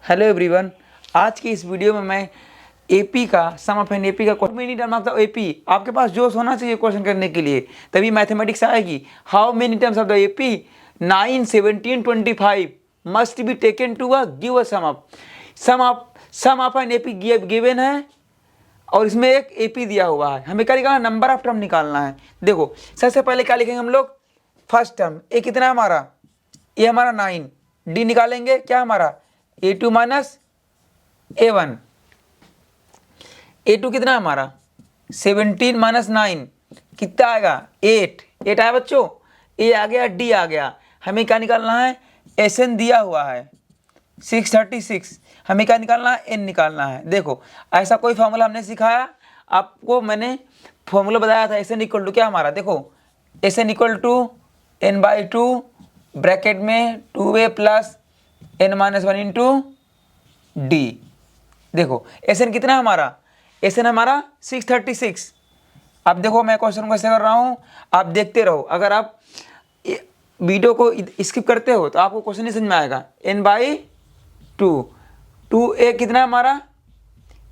Hello everyone, आज की इस वीडियो में मैं एपी का सम ऑफ एन एपी का many term of the AP, आपके पास जोश होना चाहिए क्वेश्चन करने के लिए, तभी मैथमेटिक्स आएगी। How many terms of the AP 9, 17, 25 must be taken to give a sum of an AP given है और इसमें एक एपी दिया हुआ है। हमें क्या निकालना, नंबर ऑफ टर्म निकालना है। देखो सबसे पहले क्या लिखेंगे हम लोग, फर्स्ट टर्म ए कितना हमारा, ये हमारा 9, डी निकालेंगे क्या हमारा a2 माइनस a1, a2 कितना हमारा 17 माइनस 9 कितना आएगा 8 आया बच्चों, a आ गया d आ गया। हमें क्या निकालना है, SN दिया हुआ है 636, हमें क्या निकालना है, n निकालना है। देखो ऐसा कोई फॉर्मूला हमने सिखाया आपको, मैंने फॉर्मूला बताया था SN इक्वल टू क्या हमारा, देखो SN equal to n/2 bracket में 2a plus n-1 into D. देखो SN कितना हमारा, SN हमारा 636। अब देखो मैं क्वेश्चन कैसे कर रहा हूँ, आप देखते रहो। अगर आप वीडियो को स्किप करते हो तो आपको क्वेश्चन नहीं समझ में आएगा। n/2, 2a कितना हमारा,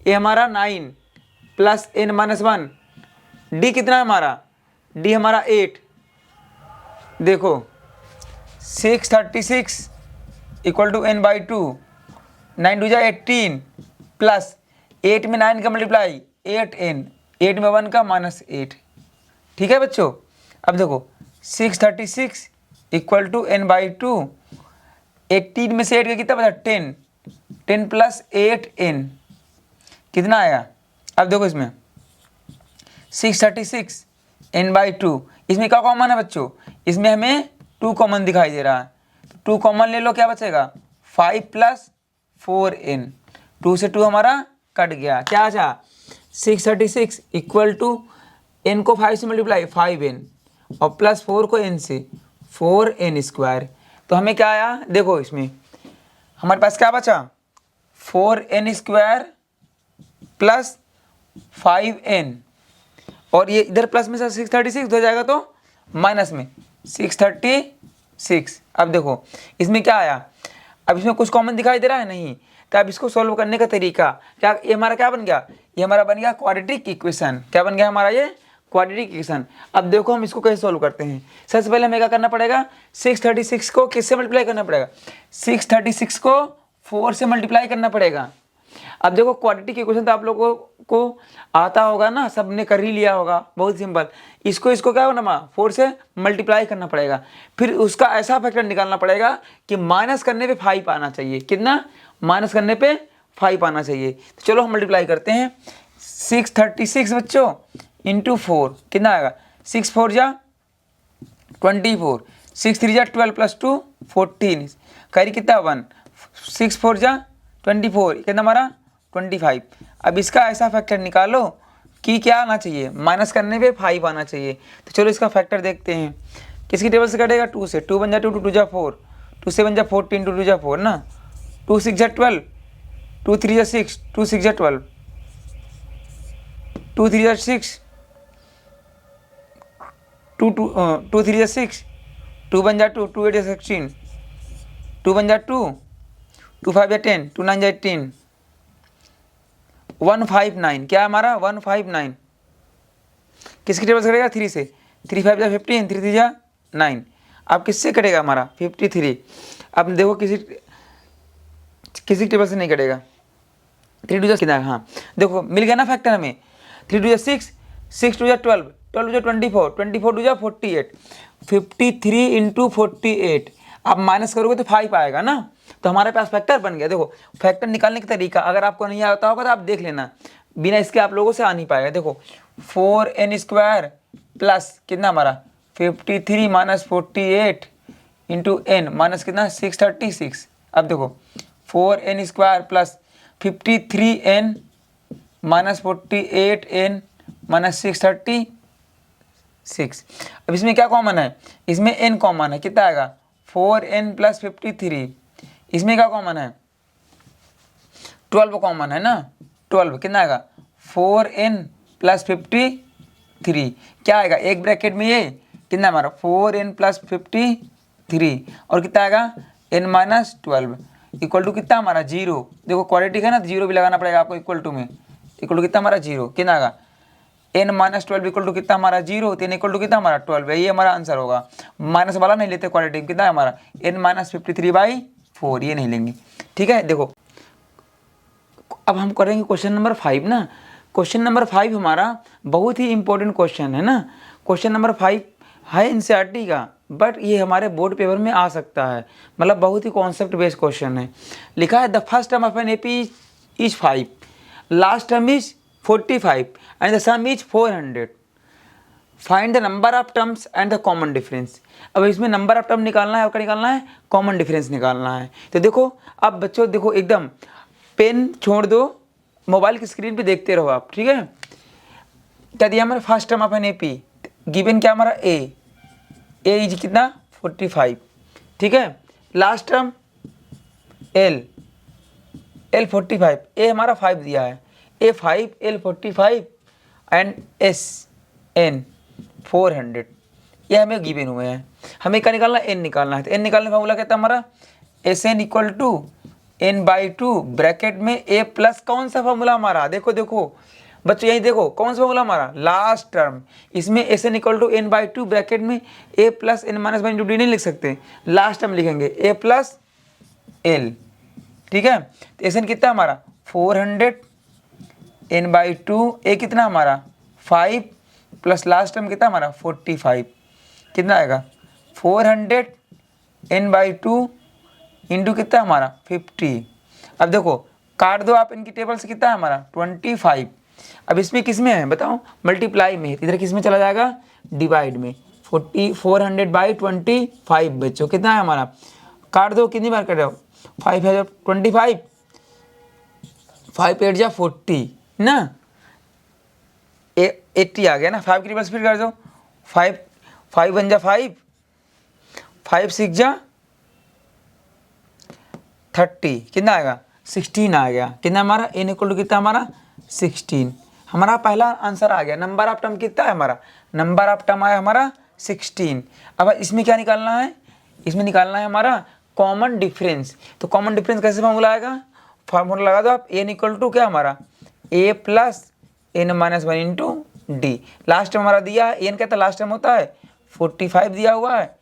a हमारा 9 प्लस n-1, d कितना हमारा, d हमारा 8। देखो 636 इक्वल टू n/2, 9 2 18 प्लस 8 में 9 का मल्टीप्लाई 8n, 8 में 1 का -8। ठीक है बच्चों। अब देखो 636 इक्वल टू n/2, 18 में से 8 का कितना बचा 10, 10 प्लस 8n कितना आया। अब देखो इसमें 636 n/2, इसमें क्या कॉमन है बच्चों, इसमें हमें 2 कॉमन दिखाई दे रहा है, 2 कॉमन ले लो, क्या बचेगा 5 प्लस 4n, 2 से 2 हमारा कट गया, क्या अच्छा 636 इक्वल टू n को 5 से मल्टीप्लाई 5n और प्लस 4 को n से 4n स्क्वायर। तो हमें क्या आया, देखो इसमें हमारे पास क्या बचा 4n स्क्वायर प्लस 5n, और ये इधर प्लस में से 636 हो जाएगा तो माइनस में 636। अब देखो इसमें क्या आया, अब इसमें कुछ कॉमन दिखाई दे रहा है नहीं, तो अब इसको सॉल्व करने का तरीका क्या, ये हमारा क्या बन गया, ये हमारा बन गया क्वाड्रेटिक इक्वेशन। क्या बन गया हमारा, ये क्वाड्रेटिक इक्वेशन। अब देखो हम इसको कैसे सॉल्व करते हैं। सबसे पहले हमें क्या करना पड़ेगा, 636 को किससे मल्टीप्लाई करना पड़ेगा, 636 को 4 से मल्टीप्लाई करना पड़ेगा। अब देखो क्वाड्रेटिक इक्वेशन तो आप लोगों को आता होगा ना, सबने कर ही लिया होगा, बहुत सिंपल। इसको क्या होना, 4 से मल्टीप्लाई करना पड़ेगा, फिर उसका ऐसा फैक्टर निकालना पड़ेगा कि माइनस करने पे 5 आना चाहिए। कितना, माइनस करने पे 5 आना चाहिए। तो चलो हम मल्टीप्लाई करते हैं। 636 बच्चों इंटू 4 कितना आएगा, 6 4 जा 24, 6 3 जा 12 प्लस 2 14, करी कितना 1, 6 4 जा 24, कितना हमारा 25। अब इसका ऐसा फैक्टर निकालो कि क्या आना चाहिए, माइनस करने पे 5 आना चाहिए। तो चलो इसका फैक्टर देखते हैं, किसकी टेबल से कटेगा, 2 से, 2 बन जा 2, 2 2 जा 4, 2 7 जा 14, 2 2 जा 4 ना, 2 6 जा 12, 2 3 जा 6, 2 6 जा 12, 2 3 जा 6, 2 3 जा 6, 2 बन जा 2, 2 8 जा 16, 2 बन जा 2, 2 5 जा 10, 2 9 जा 18, 159, क्या हमारा 159, किसकी टेबल से कटेगा, 3 से, 3 5 जा 15, 3 3 जा 9। अब किससे कटेगा हमारा 53। अब देखो किसी टेबल से नहीं कटेगा, 3 2 जा कितना, हाँ देखो मिल गया ना फैक्टर हमें, 3 2 जा 6, 6 2 जा 12, 12 जा 24, 24 2 जा 48, 53 इंटू 48। अब माइनस करोगे तो 5 आएगा ना, तो हमारे पास फैक्टर बन गया। देखो फैक्टर निकालने का तरीका अगर आपको नहीं आता होगा तो आप देख लेना, बिना इसके आप लोगों से आ नहीं पाएगा। देखो 4n स्क्वायर प्लस कितना हमारा 53 माइनस 48 इंटू n माइनस कितना 636। अब देखो 4n square plus 53n minus 48n minus 636। अब इसमें क्या कॉमन है, इसमें n कॉमन है, कितना आएगा 4n प्लस 53। इसमें क्या कॉमन है, 12 कॉमन है ना, 12 कितना आएगा 4n प्लस 53, क्या आएगा एक ब्रैकेट में ये कितना हमारा 4n प्लस 53 और कितना आएगा n-12। इक्वल टू कितना हमारा 0। देखो क्वाड्रेटिक है ना, तो 0 भी लगाना पड़ेगा आपको इक्वल टू में। इक्वल टू कितना हमारा 0, कितना आएगा n माइनस 12 इक्वल टू कितना हमारा 0, तो n इक्वल टू कितना हमारा 12 है, ये हमारा आंसर होगा। माइनस वाला नहीं लेते क्वाड्रेटिक, कितना है हमारा n माइनस 53/4, ये नहीं लेंगे। ठीक है, देखो अब हम करेंगे क्वेश्चन नंबर 5 ना। क्वेश्चन नंबर 5 हमारा बहुत ही इंपॉर्टेंट क्वेश्चन है ना। क्वेश्चन नंबर 5 है एनसीईआरटी का, बट ये हमारे बोर्ड पेपर में आ सकता है, मतलब बहुत ही कॉन्सेप्ट बेस्ड क्वेश्चन है। लिखा है the first term of an AP is 5, last term is 45 and the some is 400, find the number of terms and the common difference. अब इसमें नंबर ऑफ टर्म निकालना है और क्या निकालना है, कॉमन डिफरेंस निकालना है। तो देखो अब बच्चों, देखो एकदम पेन छोड़ दो, मोबाइल की स्क्रीन पे देखते रहो आप, ठीक है। क्या दिया हमारे first term of an AP, given क्या हमारा ए इज कितना 45, ठीक है। लास्ट टर्म एल 45, ए हमारा 5 दिया है, ए 5 एल 45 एंड एस एन 400, ये हमें गिवन हुए हैं। हमें क्या निकालना है, एन निकालना है। तो एन निकालने का फॉर्मूला कहता है हमारा S N equal to n/2 bracket में a प्लस कौन सा फॉर्मूला हमारा, देखो देखो बच्चों यही देखो कौन सा फॉर्मूला हमारा लास्ट टर्म, इसमें S N equal to n/2 bracket में a plus n minus 1 D नहीं लिख सकते, लास्ट टर्म लिखेंगे a प्लस l, ठीक है। तो एस एन कितना हमारा 400 n/2, a कितना हमारा 5 प्लस लास्ट टर्म कितना हमारा 45, कितना आएगा 400 n/2 इंटू कितना हमारा 50। अब देखो काट दो आप इनकी टेबल से, कितना है हमारा 25। अब इसमें किस में है बताओ, मल्टीप्लाई में, इधर किस में चला जाएगा, डिवाइड में। 400/25 बच्चों कितना है हमारा, काट दो, कितनी बार कर रहे हो, 5 है 25, 5 8 जा 40 ना, 80 आ गया ना। 5 की टेबल स्प्लिट कर दो, 5 1 जा 5, 5 6 जा 30, कितना आएगा 16 आ गया। कितना हमारा n इक्वल टू कितना हमारा 16, हमारा पहला आंसर आ गया। नंबर ऑफ टर्म कितना है हमारा, नंबर ऑफ टर्म आया हमारा 16। अब इसमें क्या निकालना है, इसमें निकालना है हमारा कॉमन डिफरेंस। तो कॉमन डिफरेंस कैसे फॉर्मूला आएगा, फार्मूला लगा दो आप, n इक्वल टू क्या हमारा a plus n minus 1 into D. Last term हमारा दिया है, n कहता लास्ट टर्म होता है 45 दिया हुआ है,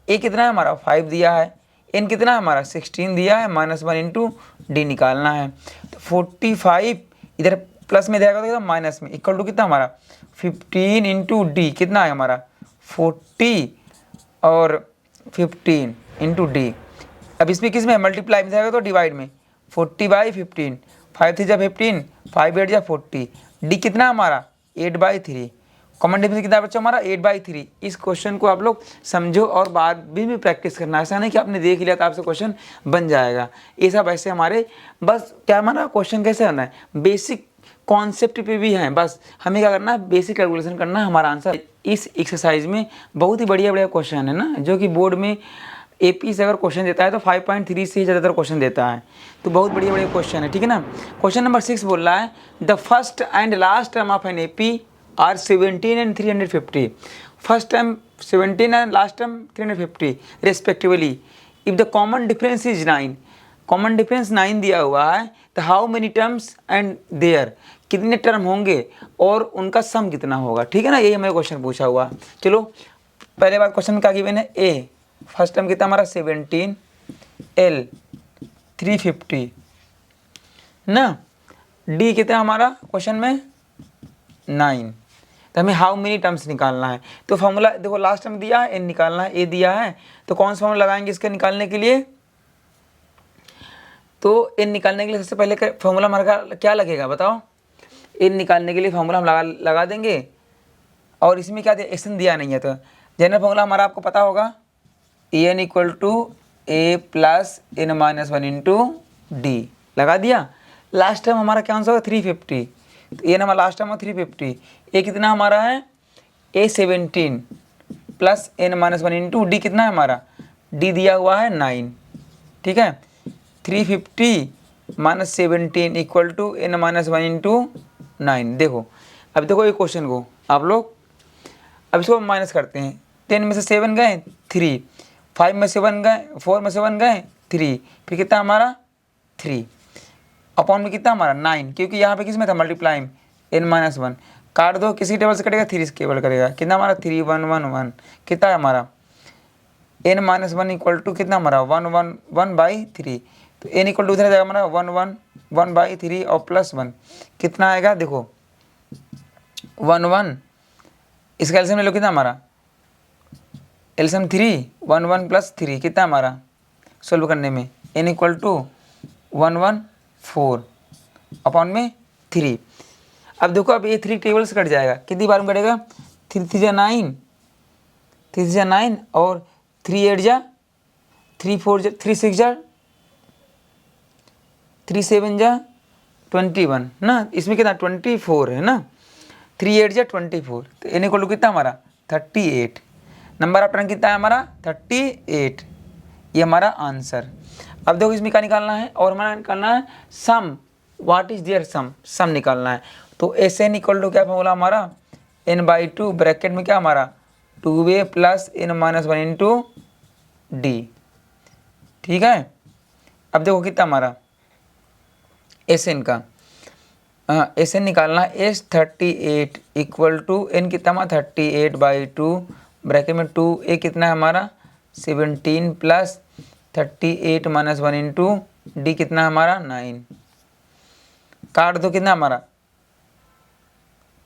a कितना है हमारा 5 दिया है, n कितना है हमारा 16 दिया है, माइनस 1 इंटू डी निकालना है। तो 45 इधर प्लस में देगा तो माइनस में, इक्वल टू कितना हमारा 15 इंटू डी, कितना है हमारा 40 और 15 इंटू डी। अब इसमें किस में मल्टीप्लाई में जाएगा तो डिवाइड में, 40/15, 5 3 जा 15, 5 8 जा 40, डी कितना हमारा 8/3। कॉमन डिफरेंस कितना बच्चों हमारा 8/3। इस क्वेश्चन को आप लोग समझो और बाद में प्रैक्टिस करना, ऐसा नहीं कि आपने देख लिया तो आपसे क्वेश्चन बन जाएगा। ये सब ऐसे हमारे बस क्या हमारा क्वेश्चन कैसे आना है, बेसिक कॉन्सेप्ट पे भी हैं, बस हमें क्या करना है बेसिक कैलकुलेशन करना है, हमारा आंसर। इस एक्सरसाइज में बहुत ही बढ़िया बढ़िया क्वेश्चन है ना, जो कि बोर्ड में एपी से अगर क्वेश्चन देता है तो 5.3 से ज़्यादातर क्वेश्चन देता है, तो बहुत बढ़िया बढ़िया क्वेश्चन है, ठीक है ना। क्वेश्चन नंबर 6 बोल रहा है the first and last term of an AP are 17 and 350, first term 17 and last term 350 respectively. If the common difference is 9, common difference 9 दिया हुआ है, तो how many terms and there, कितने टर्म होंगे और उनका सम कितना होगा, ठीक है ना। यही हमें क्वेश्चन पूछा हुआ। चलो पहले बात क्वेश्चन में क्या गिवन है, ए फर्स्ट टर्म कितना हमारा 17, एल 350 ना, डी कितना हमारा क्वेश्चन में 9, तो हमें हाउ मेनी टर्म्स निकालना है। तो फॉर्मूला देखो लास्ट टर्म दिया है, एन निकालना है, ए दिया है, तो कौन सा फॉर्मूला लगाएंगे इसके निकालने के लिए, तो एन निकालने के लिए सबसे पहले फॉर्मूला हमारा क्या लगेगा बताओ, एन निकालने के लिए फॉर्मूला हम लगा देंगे। और इसमें क्या दिया, एस एन दिया नहीं है, तो जनरल फॉर्मूला हमारा आपको पता होगा, a n equal to a plus n minus 1 into d लगा दिया। लास्ट टर्म हमारा क्या आंसर होगा 350, तो ए हमारा लास्ट टर्म है 350, ए कितना हमारा है a 17 plus n minus 1 into D कितना है हमारा, डी दिया हुआ है 9, ठीक है। 350 minus 17 equal to n minus 1 into 9। देखो अब देखो ये क्वेश्चन को आप लोग अब इसको माइनस करते हैं, 10 में से 7 गए 3, 5 में से 1 गए 4 में से 1 गए 3, फिर कितना हमारा 3 अपॉन में कितना हमारा 9, क्योंकि यहाँ पे किस में था मल्टीप्लाई में n-1 काट दो, किसी टेबल से कटेगा 3 इस टेबल करेगा, कितना हमारा 3 1 1 1 कितना है हमारा n-1 इक्वल टू कितना हमारा 1 1 1/3, तो n इक्वल टू उधर जाएगा हमारा 1 1 1/3 और प्लस 1 कितना आएगा देखो 1 1, इसका एलसीएम ले लो कितना हमारा एलसीएम 3 1 1 प्लस 3 कितना हमारा सोल्व करने में n इक्वल टू 1 1 4 अपॉन में 3। अब देखो अब ये 3 टेबल से कट जाएगा, कितनी बार में कटेगा 3 3 जा 9 3 जा 9 और 3 8 जा 3 4 जा 3 6 जा 3 7 जा 21 ना, इसमें कितना 24 है ना, 3 8 जा 24, तो n इक्वल टू कितना हमारा 38, नंबर ऑफ टर्न कितना है हमारा 38, ये हमारा आंसर। अब देखो इसमें क्या निकालना है और हमारा निकालना है सम, व्हाट इज देयर सम निकालना है, तो एस एन इक्वल टू क्या फॉर्मूला हमारा n/2 ब्रैकेट में क्या हमारा 2a plus n-1 into D, ठीक है। अब देखो कितना हमारा एस एन का एस एन निकालना है S38 इक्वल टू n कितना हमारा 38/2 ब्रैकेट में 2a कितना है हमारा 17 प्लस 38-1 इंटू डी कितना है हमारा 9, काट दो कितना हमारा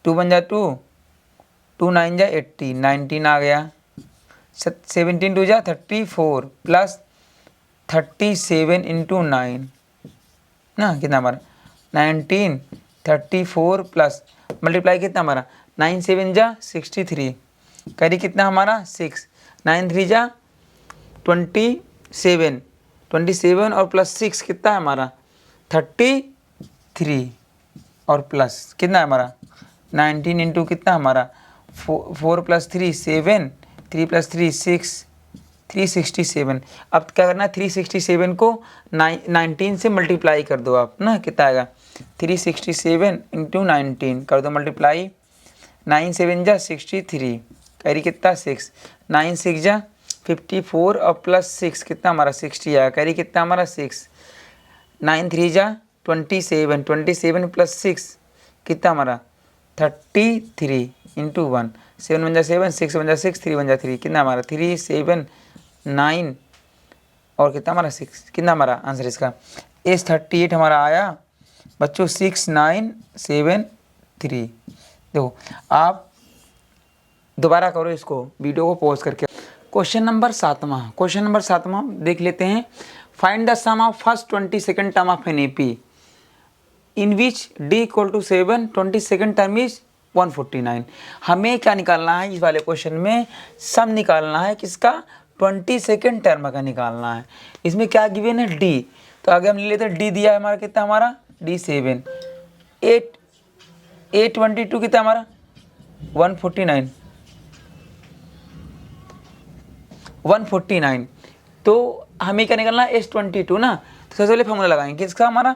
2 बन जा 2 2 9 जा 80 19 आ गया, 17 2 जा 34 प्लस 37 इंटू 9 ना कितना हमारा 19 34 प्लस मल्टीप्लाई कितना हमारा 9 7 जा 63 करी कितना हमारा 6 9 3 जा 27 और प्लस 6 कितना है हमारा 33 और प्लस कितना है हमारा 19 इंटू कितना हमारा 4 प्लस 3 7 3 प्लस 3 6 367। अब क्या करना है 367 को 19 से मल्टीप्लाई कर दो आप ना, कितना आएगा 367 इंटू 19 कर दो मल्टीप्लाई, 9 7 जा 63 कैरी कितना 6 9 6 जा 54 और प्लस 6 कितना हमारा 60 आएगा, कैरी कितना हमारा 6 9 3 जा 27 प्लस 6 कितना हमारा 33 इंटू 1 7 1 जा 7 6 1 जा 6 3 1 जा 3 कितना हमारा 3 7 9 और कितना हमारा 6 कितना हमारा आंसर इसका S38 हमारा आया बच्चों 6973। देखो आप दोबारा करो इसको वीडियो को पॉज करके। क्वेश्चन नंबर 7वां देख लेते हैं। Find the sum of first 22nd term of an AP in which D equal to 7 22nd term is 149। हमें क्या निकालना है इस वाले क्वेश्चन में, सम निकालना है किसका 22nd टर्म का निकालना है। इसमें क्या गिवन है डी, तो आगे हम ले लेते हैं डी दिया है हमारा कितना हमारा डी 7 8 22 कितना हमारा 149 तो हमें क्या निकालना है S22 ना, तो सबसे पहले फॉर्मूला लगाएंगे किसका हमारा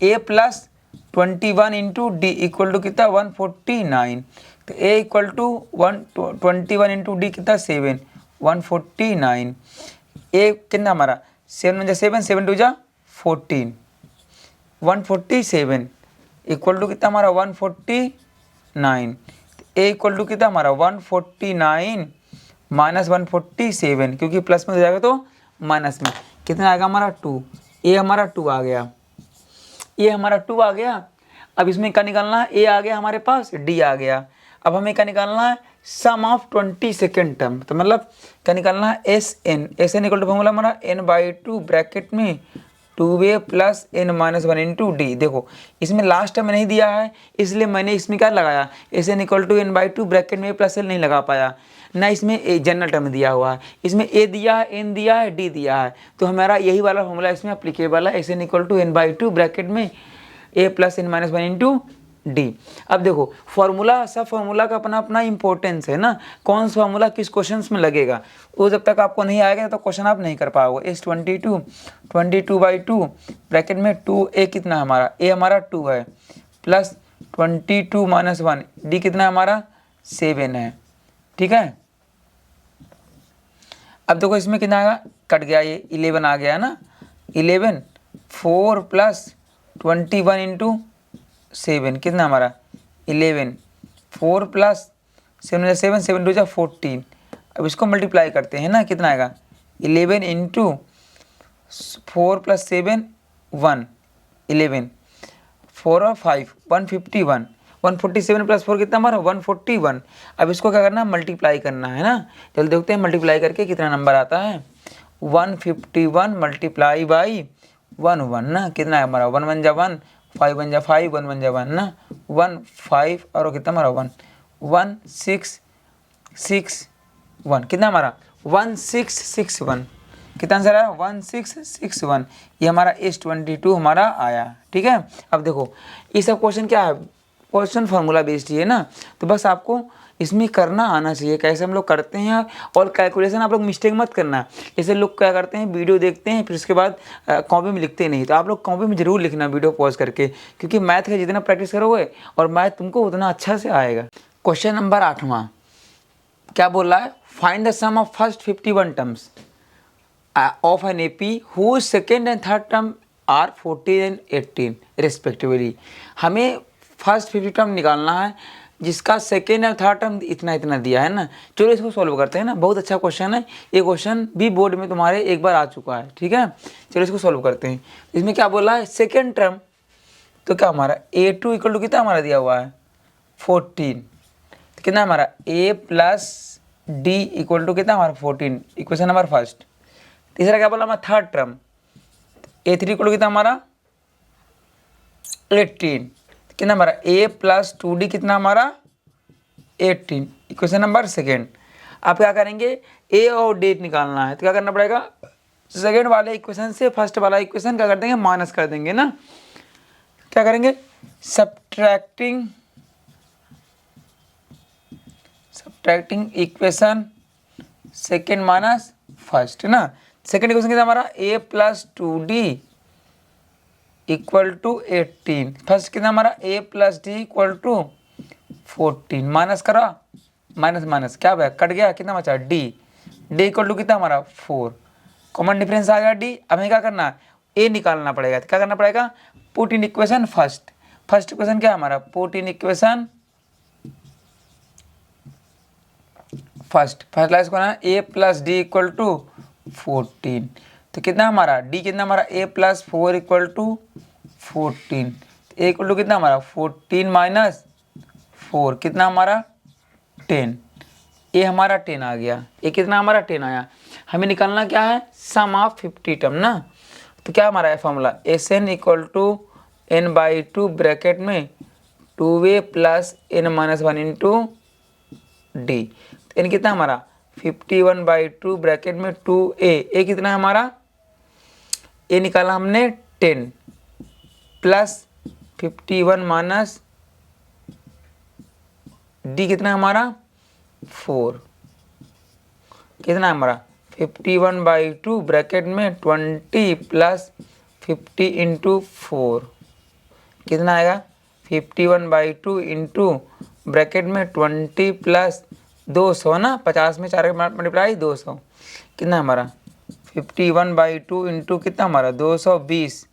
a plus 21 into D equal to कितना 149, तो a equal to 21 into D कितना 7 149, a कितना हमारा 7 7 7 2 जा 14 147 इक्वल टू कितना हमारा 149, a इक्वल टू कितना हमारा 149 माइनस 147 क्योंकि प्लस में हो जाएगा तो माइनस में कितना आएगा हमारा 2, ए हमारा 2 आ गया, ये हमारा 2 आ गया। अब इसमें क्या निकालना है, ए आ गया हमारे पास, डी आ गया। अब हमें क्या निकालना है सम ऑफ 22nd टर्म, तो मतलब क्या निकालना है S N equal to formula हमारा n/2 ब्रैकेट में 2a plus n-1 into D. देखो इसमें लास्ट टर्म नहीं दिया है इसलिए मैंने इसमें क्या लगाया S N equal to n/2 bracket में प्लस एल नहीं लगा पाया ना, इसमें ए जनरल टर्म दिया हुआ है, इसमें ए दिया है एन दिया है डी दिया है, तो हमारा यही वाला फॉर्मूला इसमें अप्लीकेबल है S N equal to n/2 bracket में A plus n-1 into D. अब देखो फॉर्मूला सब फॉर्मूला का अपना अपना इंपॉर्टेंस है ना, कौन सा फॉर्मूला किस क्वेश्चन में लगेगा वो जब तक आपको नहीं आएगा तो क्वेश्चन आप नहीं कर पाओगे। S22 22/2 ब्रैकेट में 2a कितना हमारा a हमारा 2 है प्लस 22 माइनस 1 डी कितना हमारा 7 है, ठीक है। अब देखो इसमें कितना आएगा कट गया, ये 11 आ गया ना 11 4 प्लस 21 इंटू 7 कितना हमारा 11। 4 प्लस 7 7 7 2 जा 14। अब इसको मल्टीप्लाई करते हैं ना, कितना आएगा 11 इंटू 4 प्लस 7 1 11 4 और 5 151 147 प्लस 4 कितना हमारा 141। अब इसको क्या करना है मल्टीप्लाई करना है ना, चल देखते हैं मल्टीप्लाई करके कितना नंबर आता है। 151 मल्टीप्लाई बाई 1 1 ना, कितना है हमारा 1 1 जा 1 5 1 जा 5 1 1 जा 1 ना 1 5 और कितना हमारा 1 1 6 6 1 कितना हमारा 1661। कितना आंसर आया 1661। ये हमारा S22 हमारा आया। ठीक है, अब देखो ये सब क्वेश्चन क्या है, क्वेश्चन फार्मूला बेस्ड ही है ना, तो बस आपको इसमें करना आना चाहिए कैसे हम लोग करते हैं। और कैलकुलेशन आप लोग मिस्टेक मत करना, जैसे लोग क्या करते हैं वीडियो देखते हैं फिर उसके बाद कॉपी में लिखते नहीं, तो आप लोग कॉपी में ज़रूर लिखना वीडियो पॉज करके, क्योंकि मैथ का जितना प्रैक्टिस करोगे और मैथ तुमको उतना अच्छा से आएगा। क्वेश्चन नंबर 8वां क्या बोल रहा है, find the sum of first 51 terms of an AP whose second and third term are 14 and 18 respectively। हमें फर्स्ट 50 टर्म निकालना है जिसका सेकेंड और थर्ड टर्म इतना इतना दिया है ना। चलो इसको सॉल्व करते हैं ना, बहुत अच्छा क्वेश्चन है ये, क्वेश्चन भी बोर्ड में तुम्हारे एक बार आ चुका है। ठीक है, चलो इसको सॉल्व करते हैं। इसमें क्या बोला है सेकेंड टर्म, तो क्या हमारा A2 इक्वल टू कितना हमारा दिया हुआ है 14, तो कितना हमारा A plus D equal to कितना हमारा 14, इक्वेशन नंबर फर्स्ट। तीसरा क्या बोला हमारा third term A3 equal to कितना हमारा 18, कितना हमारा A प्लस 2D कितना हमारा 18, इक्वेशन नंबर सेकेंड। आप क्या करेंगे A और D निकालना है, तो क्या करना पड़ेगा सेकेंड वाले इक्वेशन से फर्स्ट वाला इक्वेशन क्या कर देंगे माइनस कर देंगे ना, क्या करेंगे subtracting equation second minus first ना। सेकेंड इक्वेशन कितना हमारा A plus 2D equal to 18, first कितना हमारा A plus D equal to 14, minus करा माइनस माइनस क्या हुआ कट गया, कितना बचा D इक्वल टू कितना हमारा 4, कॉमन डिफरेंस आ गया D। अब हमें क्या करना A निकालना पड़ेगा, तो क्या करना पड़ेगा put in equation first equation क्या हमारा पुट इन इक्वेशन फर्स्ट लाइस को ना A plus D equal to 14, तो कितना हमारा D कितना हमारा A plus 4 equal to 14, A equal to कितना हमारा 14 माइनस 4 कितना हमारा 10, A हमारा 10 आ गया, A कितना हमारा 10 आया। हमें निकालना क्या है सम ऑफ 50 टर्म ना, तो क्या हमारा है formula SN equal to n/2 bracket में 2A plus n minus 1 into D, तो n कितना हमारा 51/2 ब्रैकेट में 2A कितना है हमारा A निकाला हमने 10 प्लस 51 माइनस D कितना है हमारा 4, कितना है हमारा 51/2 ब्रैकेट में 20 प्लस 50 इंटू 4 कितना आएगा 51/2 इंटू ब्रैकेट में 20 प्लस 200 ना, 50 में 4 मल्टीप्लाई 200, कितना हमारा 51/2 इंटू कितना हमारा 220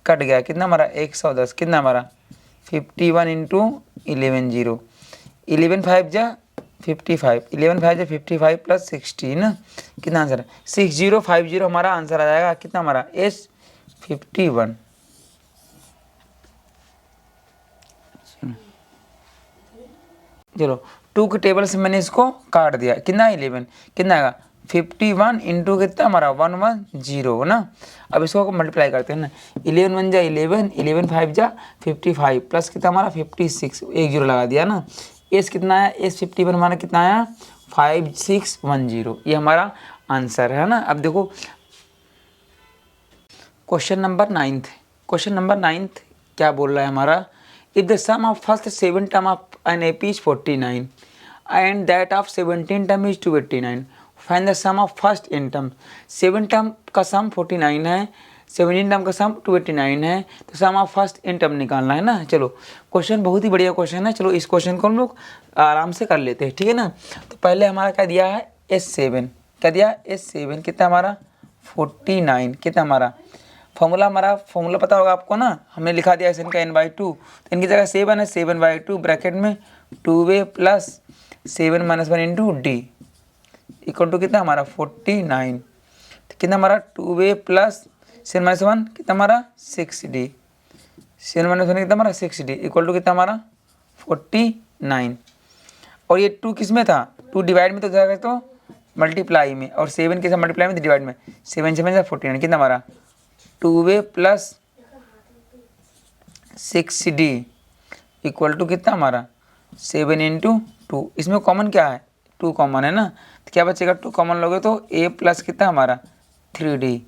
कट गया, कितना हमारा 110, कितना हमारा 51 इंटू 11 0 11 5 जा 55 11 5 जा 55 प्लस 60 ना, कितना आंसर है 6050 हमारा आंसर आ जाएगा, कितना हमारा S51। चलो 2 के टेबल से मैंने इसको काट दिया, कितना 11 कितना आएगा 51 इंटू कितना हमारा 110 ना। अब इसको मल्टीप्लाई करते हैं ना 11 1 जा 11 11 5 जा 55 प्लस कितना हमारा 56 एक जीरो लगा दिया ना। एस कितना आया S51 हमारा कितना आया 5610, ये हमारा आंसर है ना। अब देखो क्वेश्चन नंबर 9 क्या बोल रहा है हमारा, if the sum of first 7 term of an AP is 49 and that of 17 term is 289, find the sum of first n term. 7 टर्म का सम 49 है, 17 टर्म का सम 289 है, तो सम ऑफ फर्स्ट n टर्म निकालना है ना। चलो क्वेश्चन बहुत ही बढ़िया क्वेश्चन है, चलो इस क्वेश्चन को हम लोग आराम से कर लेते हैं, ठीक है ना। तो पहले हमारा क्या दिया है S7, क्या दिया S7 कितना हमारा 49, कितना हमारा फॉर्मूला पता होगा आपको ना, हमने लिखा दिया एस एन का n/2, तो इनकी जगह 7 है, 7/2 ब्रैकेट में 2a plus 7 - 1 into D equal to कितना हमारा 49। तो कितना हमारा 2a प्लस 7 - 1 कितना हमारा 6d, 7 - 1 कितना हमारा 6d इक्वल टू कितना हमारा 49। और ये 2 किस में था, 2 डिवाइड में तो जाएगा तो मल्टीप्लाई में, और 7 के साथ मल्टीप्लाई में तो डिवाइड में, 7 7 से 49 कितना हमारा 2a plus 6d equal to कितना हमारा 7 इंटू 2। इसमें कॉमन क्या है, 2 कॉमन है ना, तो क्या बचेगा 2 कॉमन लोगे तो a प्लस कितना हमारा 3d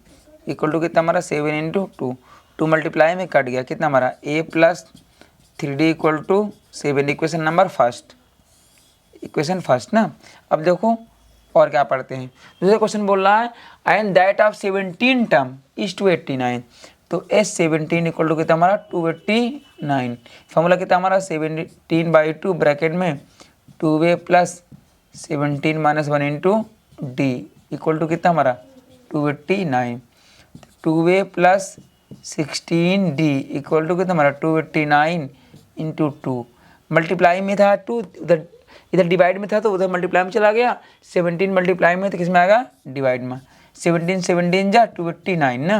इक्वल टू कितना हमारा 7 इंटू 2, 2 मल्टीप्लाई में कट गया कितना हमारा a plus 3d equal to 7। Equation number first, equation first ना। अब देखो और क्या पढ़ते हैं, दूसरा क्वेश्चन बोल रहा है and that of 17 term is 289, तो एस 17 इक्वल टू कितना हमारा 289। फॉर्मूला कितना हमारा 17/2 ब्रैकेट में 2a plus 17 - 1 into D equal to कितना हमारा 289। 2a plus 16d equal to कितना हमारा 289 इंटू 2। मल्टीप्लाई में था 2, इधर डिवाइड में था तो उधर मल्टीप्लाई में चला गया, 17 मल्टीप्लाई में तो किस में आएगा डिवाइड में, 17 17 जा 289 ना,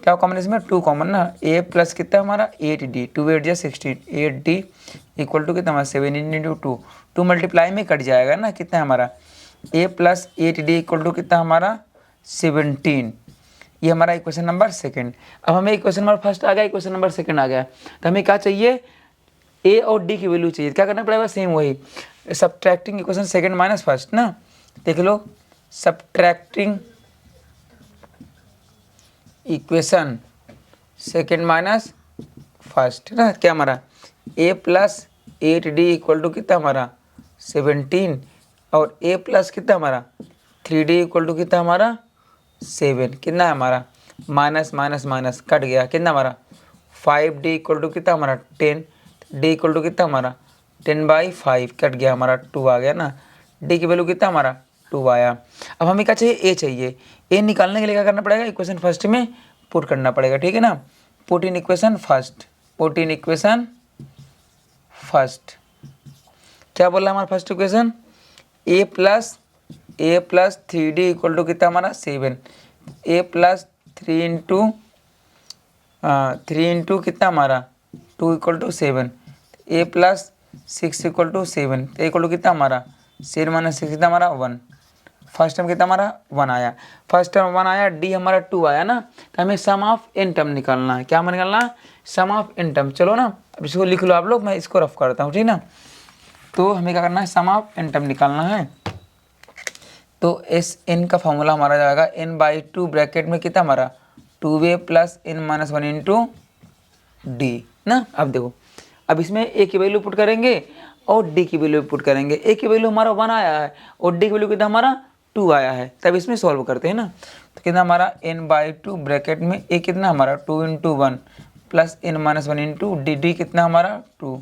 क्या कॉमन इसमें 2 कॉमन ना, a प्लस कितना हमारा 8d, 2 8 जा 16, 8d इक्वल टू कितना हमारा 17 इंटू 2, 2 मल्टीप्लाई में कट जाएगा ना, कितना हमारा a plus 8d equal to कितना हमारा 17। ये हमारा इक्वेशन नंबर सेकंड। अब हमें इक्वेशन नंबर फर्स्ट आ गया, इक्वेशन नंबर सेकंड आ गया, तो हमें क्या चाहिए a और d की वैल्यू चाहिए। क्या करना पड़ेगा, सेम वही subtracting equation second minus first ना, देख लो subtracting equation second minus first ना, क्या हमारा a plus 8d equal to कितना हमारा 17 और a प्लस कितना हमारा 3d इक्वल टू कितना हमारा 7, कितना है हमारा माइनस माइनस माइनस कट गया कितना हमारा 5d इक्वल टू कितना हमारा 10, d इक्वल टू कितना हमारा 10/5 कट गया हमारा 2 आ गया ना, d की वैल्यू कितना हमारा 2 आया। अब हमें क्या चाहिए, a चाहिए, a निकालने के लिए क्या करना पड़ेगा, इक्वेशन फर्स्ट में पुट करना पड़ेगा, ठीक है ना, put in equation first, put in equation first. क्या बोल रहा है हमारा first equation, a plus 3d equal to कितना हमारा 7, a प्लस 3 इंटू कितना हमारा 2 equal to 7, a plus 6 equal to 7, तो इक्वल टू कितना हमारा 7 - 6 कितना हमारा 1, फर्स्ट टर्म कितना हमारा 1 आया, फर्स्ट टर्म 1 आया, d हमारा 2 आया ना, तो हमें सम ऑफ n टर्म निकालना है। क्या हमें निकालना है, सम ऑफ n टर्म। चलो ना अब इसको लिख लो आप लोग, मैं इसको रफ करता हूँ, ठीक ना। तो हमें क्या करना है, सम ऑफ n टर्म निकालना है। तो एस एन का फॉर्मूला हमारा जाएगा n/2 ब्रैकेट में कितना हमारा 2a plus n - 1 into D ना। अब देखो, अब इसमें a की वैल्यू पुट करेंगे और d की वैल्यू पुट करेंगे। a की वैल्यू हमारा 1 आया है और d की वैल्यू कितना हमारा 2 आया है, तब इसमें सॉल्व करते हैं ना। तो कितना हमारा n/2 ब्रैकेट में a कितना हमारा 2 into 1 plus n - 1 into D कितना हमारा 2,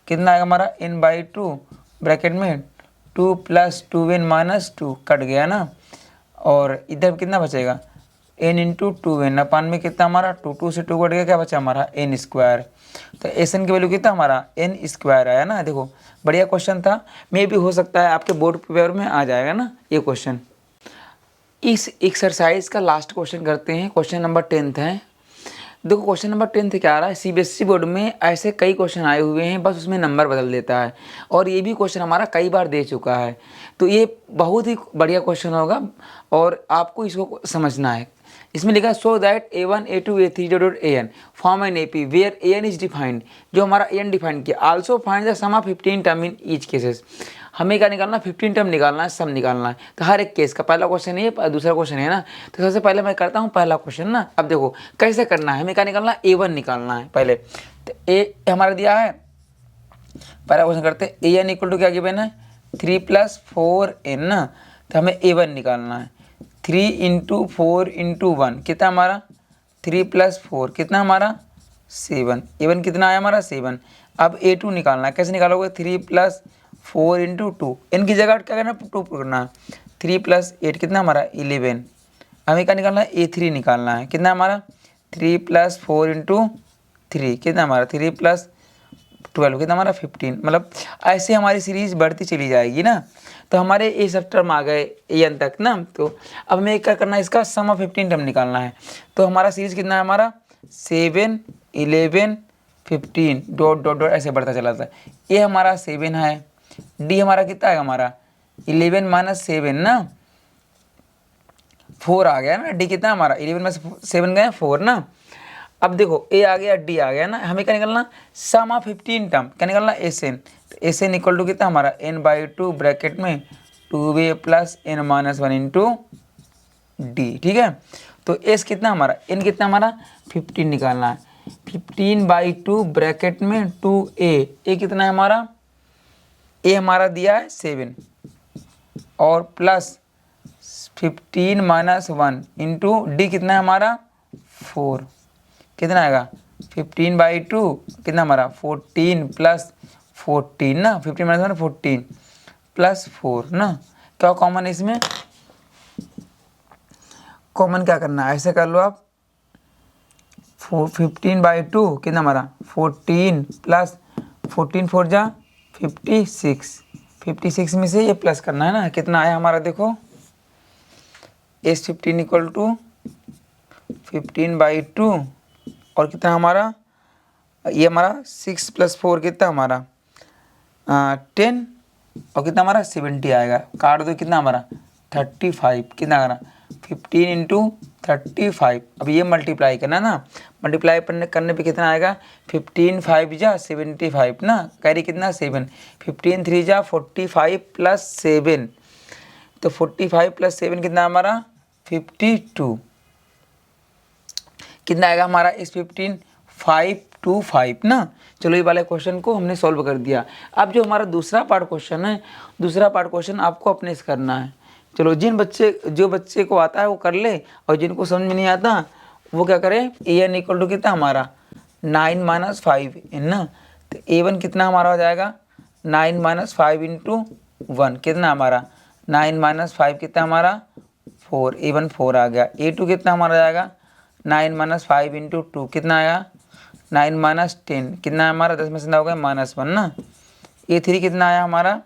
कितना आएगा हमारा n/2 ब्रैकेट में 2 प्लस 2n माइनस 2 कट गया ना, और इधर कितना बचेगा n इंटू 2n अपान में कितना हमारा 2, 2 से 2 कट गया, क्या बचा हमारा n स्क्वायर। तो एस एन की वैल्यू कितना हमारा n स्क्वायर आया ना। देखो बढ़िया क्वेश्चन था, मे भी हो सकता है आपके बोर्ड पेपर में आ जाएगा ना ये क्वेश्चन। इस एक्सरसाइज का लास्ट क्वेश्चन करते हैं, क्वेश्चन नंबर 10 है। देखो क्वेश्चन नंबर 10 क्या आ रहा है, सीबीएसई बोर्ड में ऐसे कई क्वेश्चन आए हुए हैं, बस उसमें नंबर बदल देता है, और ये भी क्वेश्चन हमारा कई बार दे चुका है, तो ये बहुत ही बढ़िया क्वेश्चन होगा और आपको इसको समझना है। इसमें लिखा है so that a1 a2 a3 dot an form an AP where an is defined, जो हमारा an डिफाइंड किया। Also find the sum of 15 term in each cases, हमें क्या निकालना 15 टर्म निकालना है, सम निकालना है। तो हर एक केस का पहला क्वेश्चन है, दूसरा क्वेश्चन है ना। तो सबसे पहले मैं करता हूँ पहला क्वेश्चन ना। अब देखो कैसे करना है, हमें क्या निकालना है a1 निकालना है पहले। तो a हमारा दिया है, पहला क्वेश्चन करते हैं an इक्वल टू क्या गिवन है 3 + 4n ना, तो हमें a1 निकालना है। 3 इंटू 4 इंटू 1 कितना हमारा 3 + 4 कितना हमारा 7, a1 कितना आया हमारा 7। अब a2 निकालना है, कैसे निकालोगे 3 + 4 इंटू 2, इनकी जगह क्या करना 2 करना है। 3 + 8 कितना हमारा 11। हमें क्या निकालना है a3 निकालना है, कितना हमारा 3+4 इंटू 3 कितना हमारा 3+12 कितना हमारा 15। मतलब ऐसे हमारी सीरीज बढ़ती चली जाएगी ना। तो हमारे ये सब टर्म आ गए एन तक ना। तो अब हमें क्या करना है, इसका सम ऑफ 15 टर्म निकालना है। तो हमारा सीरीज कितना है, हमारा 7, 11, 15 डॉट डॉट डॉट ऐसे बढ़ता चला था। ये हमारा 7 है, डी हमारा कितना है, हमारा 11 - 7 ना 4 आ गया ना। डी कितना है हमारा 11 में से 7 गए 4 ना। अब देखो ए आ गया डी आ गया ना। हमें क्या निकलना, सम ऑफ 15 टर्म क्या निकलना, एस एन। तो एस एन इक्वल टू कितना हमारा n/2 ब्रैकेट में 2a + n-1 इंटू डी। ठीक है। तो एस कितना हमारा, एन कितना हमारा 15 निकालना है। 15/2 ब्रैकेट में 2a, ए कितना है हमारा, ए हमारा दिया है 7 और प्लस 15 - 1 इंटू डी कितना है हमारा 4। कितना आएगा 15/2 कितना हमारा 14 + 14 ना, 15 - 1 14 + 4 ना। क्या कॉमन है इसमें, कॉमन क्या करना है, ऐसे कर लो आप। 15/2 कितना हमारा 14 + 14 4 जा 56, 56 में से ये प्लस करना है ना। कितना आया हमारा देखो, S15 इक्वल टू 15/2 और कितना हमारा, ये हमारा 6 + 4 कितना हमारा 10 और कितना हमारा 70 आएगा। काट दो कितना हमारा 35 कितना हमारा 15 इंटू 35। अब ये मल्टीप्लाई करना ना, मल्टीप्लाई करने पे कितना आएगा 15 5 जा 75 ना, कैरी कितना 7, 15 3 जा 45 + 7 तो 45 + 7 कितना हमारा 52। कितना आएगा हमारा इस 15 5 2 5 ना। चलो ये वाले क्वेश्चन को हमने सॉल्व कर दिया। अब जो हमारा दूसरा पार्ट क्वेश्चन है, दूसरा पार्ट क्वेश्चन आपको अपने से करना है। चलो जो बच्चे को आता है वो कर ले, और जिनको समझ में नहीं आता वो क्या करे, ए एन इक्वल टू कितना हमारा 9 - 5 ना। तो A1 कितना हमारा हो जाएगा 9 - 5 इंटू 1 कितना हमारा 9 - 5 कितना हमारा 4, A1 4 आ गया। A2 कितना हमारा जाएगा 9 - 5 इंटू 2 कितना आएगा 9 - 10 कितना हमारा 10 में से ना हो गया -1 ना। A3 कितना आया हमारा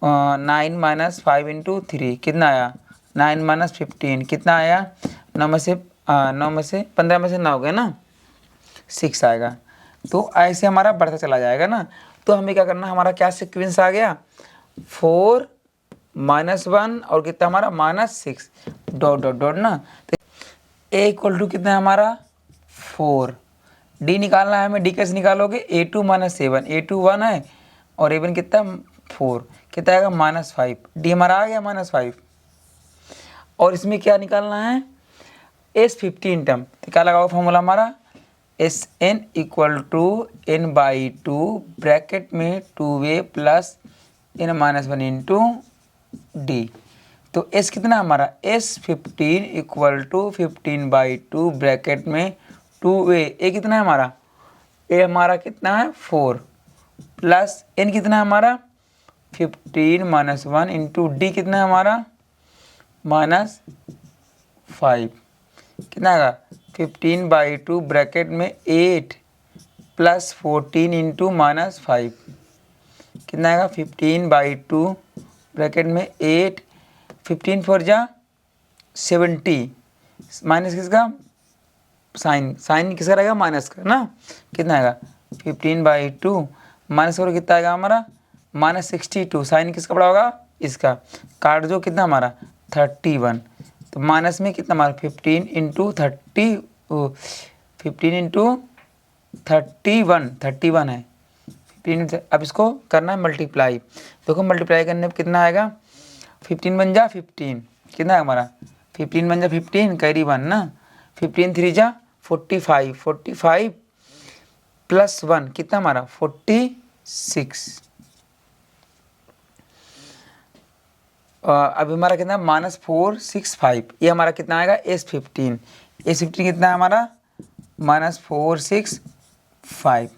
9 - 5 इंटू 3 कितना आया 9 - 15 कितना आया 9 में से 15 में से 9 हो गया ना 6 आएगा। तो ऐसे हमारा बढ़ता चला जाएगा ना। तो हमें क्या करना, हमारा क्या सीक्वेंस आ गया 4 -1 और कितना हमारा -6 डॉट डॉट डॉट ना। तो ए इक्वल टू कितना है हमारा 4, डी निकालना है हमें। डी कैसे निकालोगे, A2 - 7, A2 1 है और A1 कितना 4 कितना आएगा -5। डी हमारा आ गया -5। और इसमें क्या निकालना है S15 टर्म। तो क्या लगाओ फॉर्मूला हमारा SN equal to n/2 bracket में 2a + n-1 इंटू डी। तो S कितना हमारा S15 इक्वल टू 15/2 ब्रैकेट में 2a, ए कितना है हमारा, ए हमारा कितना है 4 प्लस n कितना है हमारा 15 - 1 इंटू डी कितना है हमारा -5 कितना आएगा 15/2 ब्रैकेट में 8 + 14 इंटू -5 कितना आएगा 15/2 ब्रैकेट में 8 15 4 जा 70 माइनस किसका साइन किसका रहेगा माइनस का ना। कितना आएगा 15/2 माइनस करो कितना आएगा हमारा -62 साइन किसका बड़ा होगा इसका। काट दो कितना हमारा 31 तो माइनस में कितना हमारा 15 इंटू 30 15 इंटू 31 है 15। अब इसको करना है मल्टीप्लाई। देखो मल्टीप्लाई करने पर कितना आएगा 15 बन जा 15 कितना है हमारा 15 बन जा 15 कैरी 1 ना 15 3 जा 45 45 + 1 कितना हमारा 46। अभी हमारा कितना -465 ये हमारा कितना आएगा S15 कितना है हमारा -465